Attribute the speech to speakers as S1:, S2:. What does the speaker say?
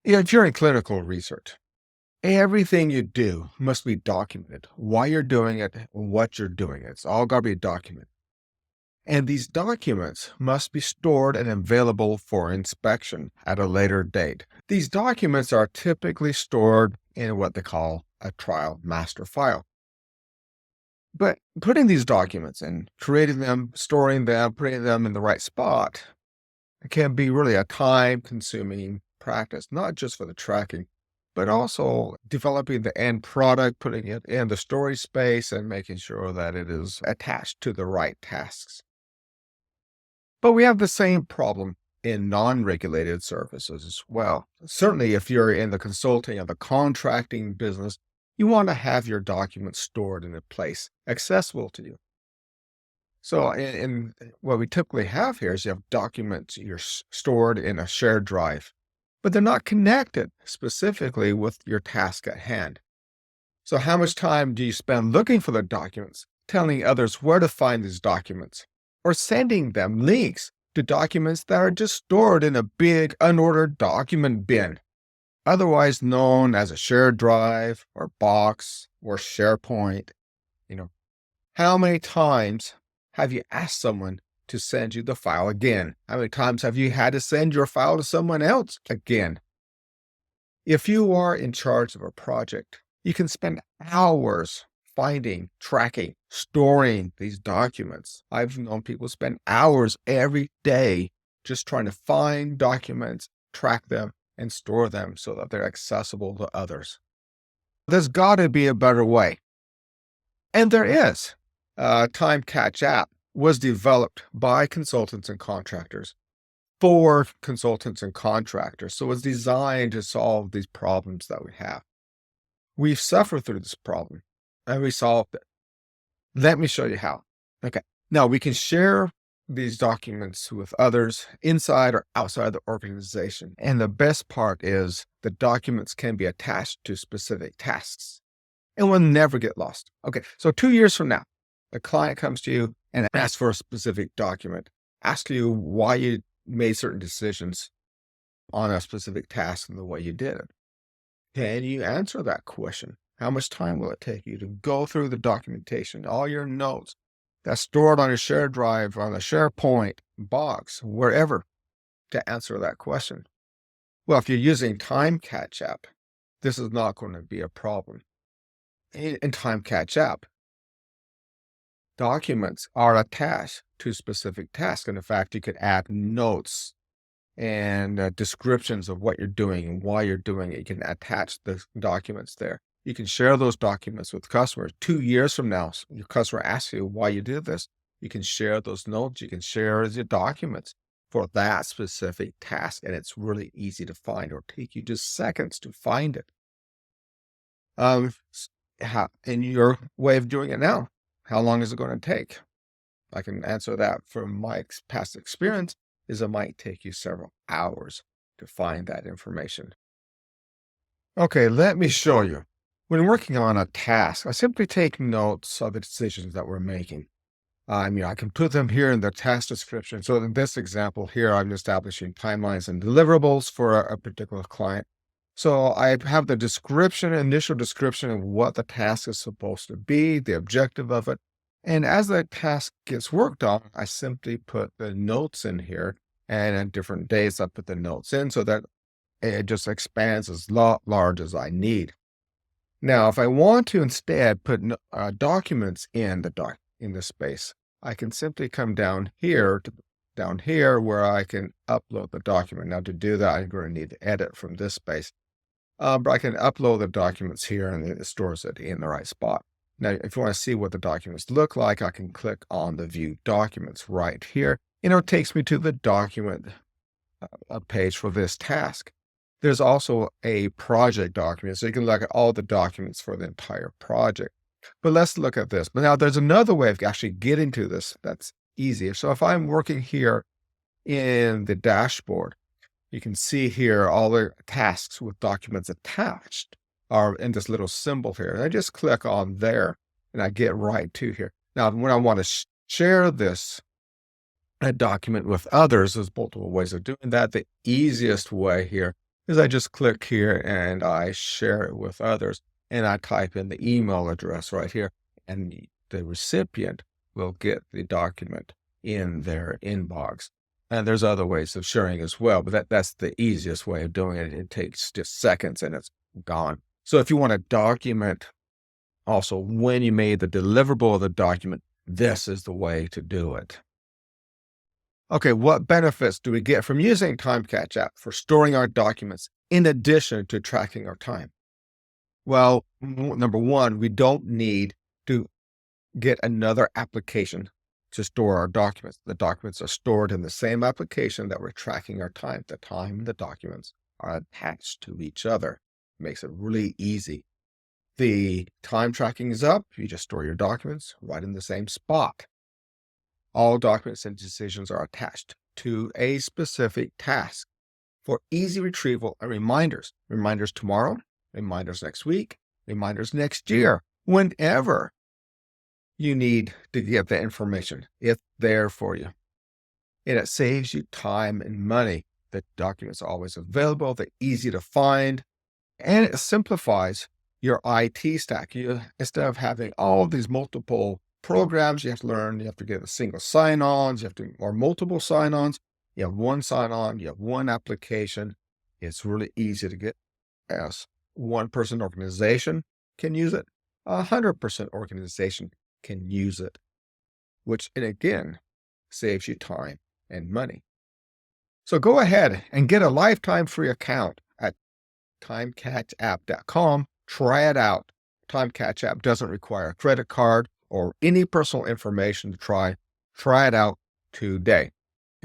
S1: If you're in clinical research, everything you do must be documented. Why you're doing it, what you're doing. It's all got to be documented. And these documents must be stored and available for inspection at a later date. These documents are typically stored in what they call a trial master file. But putting these documents in, creating them, storing them, putting them in the right spot, it can be really a time-consuming practice, not just for the tracking, but also developing the end product, putting it in the storage space, and making sure that it is attached to the right tasks. But we have the same problem in non-regulated services as well. Certainly, if you're in the consulting or the contracting business, you want to have your documents stored in a place accessible to you. So in what we typically have here is you have documents you're stored in a shared drive, but they're not connected specifically with your task at hand. So how much time do you spend looking for the documents, telling others where to find these documents, or sending them links to documents that are just stored in a big unordered document bin, otherwise known as a shared drive or box or SharePoint? How many times have you asked someone to send you the file again? How many times have you had to send your file to someone else again? If you are in charge of a project, you can spend hours finding, tracking, storing these documents. I've known people spend hours every day just trying to find documents, track them, and store them so that they're accessible to others. There's got to be a better way. And there is. TimeCatchApp was developed by consultants and contractors for consultants and contractors. So it's designed to solve these problems that we have. We've suffered through this problem and we solved it. Let me show you how. Okay. Now we can share these documents with others inside or outside the organization. And the best part is the documents can be attached to specific tasks and will never get lost. Okay. So 2 years from now, a client comes to you and asks for a specific document, asks you why you made certain decisions on a specific task and the way you did it. Can you answer that question? How much time will it take you to go through the documentation, all your notes that's stored on a shared drive, on a SharePoint box, wherever, to answer that question? Well, if you're using TimeCatchApp, this is not going to be a problem. In TimeCatchApp, documents are attached to specific tasks. And in fact, you could add notes and descriptions of what you're doing and why you're doing it. You can attach the documents there. You can share those documents with customers. 2 years from now, your customer asks you why you did this. You can share those notes. You can share your documents for that specific task. And it's really easy to find. It'll take you just seconds to find it. In your way of doing it now, how long is it going to take? I can answer that from my past experience is it might take you several hours to find that information. Okay, let me show you. When working on a task, I simply take notes of the decisions that we're making. I can put them here in the task description. So in this example here, I'm establishing timelines and deliverables for a particular client. So I have the description, initial description of what the task is supposed to be, the objective of it. And as that task gets worked on, I simply put the notes in here. And on different days, I put the notes in so that it just expands as large as I need. Now, if I want to instead put documents in the space, I can simply come down here where I can upload the document. Now, to do that, I'm going to need to edit from this space. But I can upload the documents here and it stores it in the right spot. Now, if you want to see what the documents look like, I can click on the View Documents right here. It takes me to the document page for this task. There's also a project document, so you can look at all the documents for the entire project. But let's look at this. But now there's another way of actually getting to this that's easier. So if I'm working here in the dashboard, you can see here all the tasks with documents attached are in this little symbol here. And I just click on there and I get right to here. Now, when I want to share this document with others, there's multiple ways of doing that. The easiest way here is I just click here and I share it with others, and I type in the email address right here, and the recipient will get the document in their inbox. And there's other ways of sharing as well, but that's the easiest way of doing it. It takes just seconds and it's gone. So if you want to document also when you made the deliverable of the document, this is the way to do it. Okay, what benefits do we get from using TimeCatchApp for storing our documents in addition to tracking our time? Well, number one, we don't need to get another application to store our documents. The documents are stored in the same application that we're tracking our time. The time and the documents are attached to each other. Makes it really easy. The time tracking is up. You just store your documents right in the same spot. All documents and decisions are attached to a specific task for easy retrieval and reminders. Reminders tomorrow, reminders next week, reminders next year, whenever you need to get the information. It's there for you. And it saves you time and money. The documents are always available. They're easy to find. And it simplifies your IT stack. Instead of having all these multiple programs you have to learn, you have to get a single sign-ons, or multiple sign-ons. You have one sign-on, you have one application. It's really easy to get. As one-person organization can use it. 100% organization can use it, which, and again, saves you time and money. So go ahead and get a lifetime free account at TimeCatchApp.com. Try it out. TimeCatchApp doesn't require a credit card or any personal information to try. Try it out today.